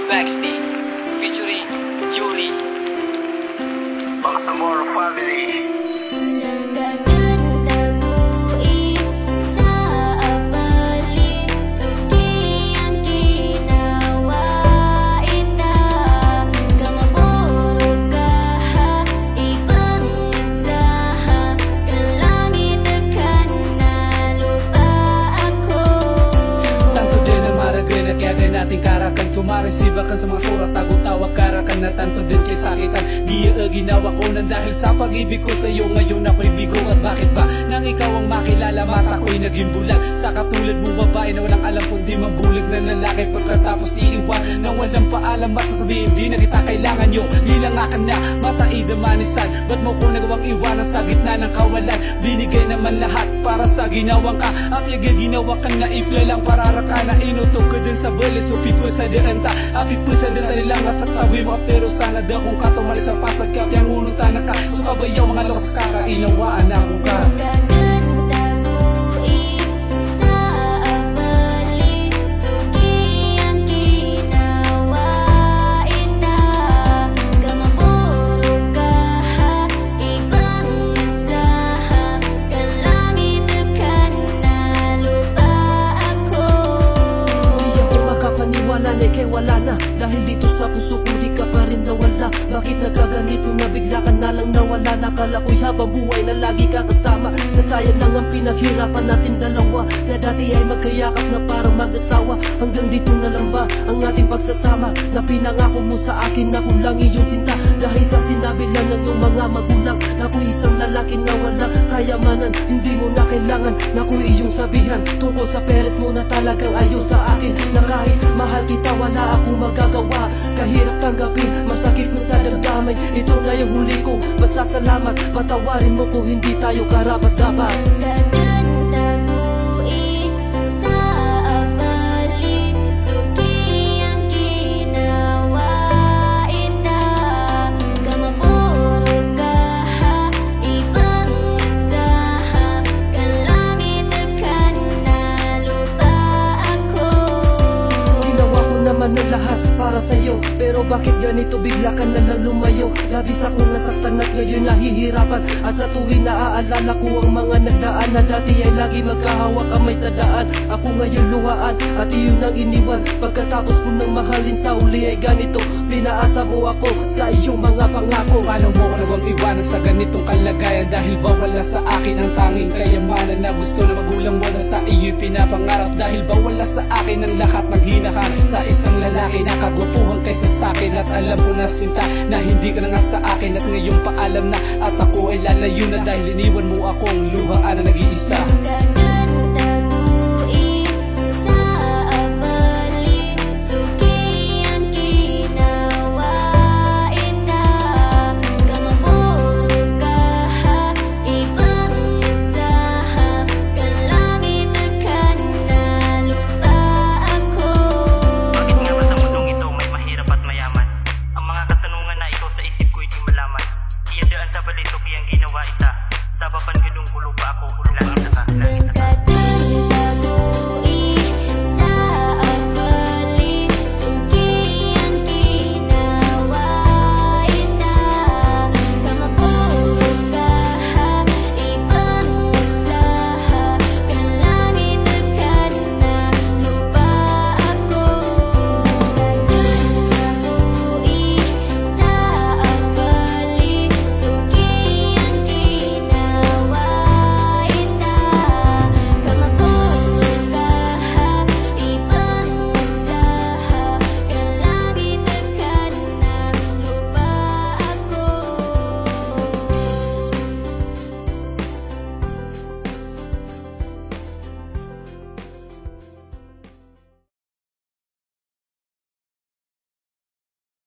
Backstage featuring Yuri. Balsamoro family. Nating karakan kumaresiba kan sa mga surat tago tawag karakan na tanto din kay sakitan di ginawa ko nang dahil sa pag-ibig ko sa iyo ngayon ako'y bigo at bakit ba nang ikaw ang makilala mata ko'y naging bulag sa katulad mo babae na walang alam kung di mabulag na lalaki pagkatapos iiwan nang walang paalam at sasabihin di na kita kailangan nyo nilangakan na mataida manisan ba't mo ko nagawang iwanan sa gitna ng kawalan binigay naman lahat para sa ginawang ka apyag ginawa ka na ifla lang pararaka na inutok ko din sa balis so people sa direnta api po sa direnta nilang nasa tabi mo pero sana daw kung katumali sa pasag ka yang ununtan ka so kabayaw mga lokas kakainawaan ako ka kay wala na dahil dito sa puso ko di ka pa rin nawala bakit nagkaganito na bigla ka na lang nawala nakala ko'y habang buhay na lagi ka kasama nasayang lang ang pinaghirapan natin dalawa na dati ay magkayakap na parang mag-asawa hanggang dito na lang ba ang ating pagsasama na pinangako mo sa akin na kung lang iyong sinta dahil sa sinabi lang ng iyong mga magulang na kung isang lalaki na walang kayamanan hindi mo na kailangan na kung iyong sabihan tungkol sa peres mo na talagang ayaw sa akin na kahit mahal kita wala akong magagawa kahirap tanggapin, masakit na sa damdamin ito na yung huli ko, basta salamat patawarin mo kung hindi tayo karapat-dapat ng lahat para sa'yo pero bakit ganito bigla ka na lang lumayo labis akong nasaktan at ngayon nahihirapan at sa tuwing naaalala ko ang mga nagdaan na dati ay lagi magkahawak kamay sa daan ako ngayon luhaan at iyon ang iniwan pagkatapos ko nang mahalin sa uli ay ganito pinaasa mo ako sa iyong mga pangako paano mo ko nagawang iwanan sa ganitong kalagayan dahil ba wala sa akin ang tanging kayamanan na gusto na magulang mo na sa iyo'y pinapangarap dahil ba wala sa akin ang lahat ng hinahanap sa isang lalaki na kagwapuhan kaysa sa'kin at alam ko na sinta na hindi ka na nga sa akin at ngayon paalam na at ako ay lalayo na dahil iniwan mo akong luhaan na nag-iisa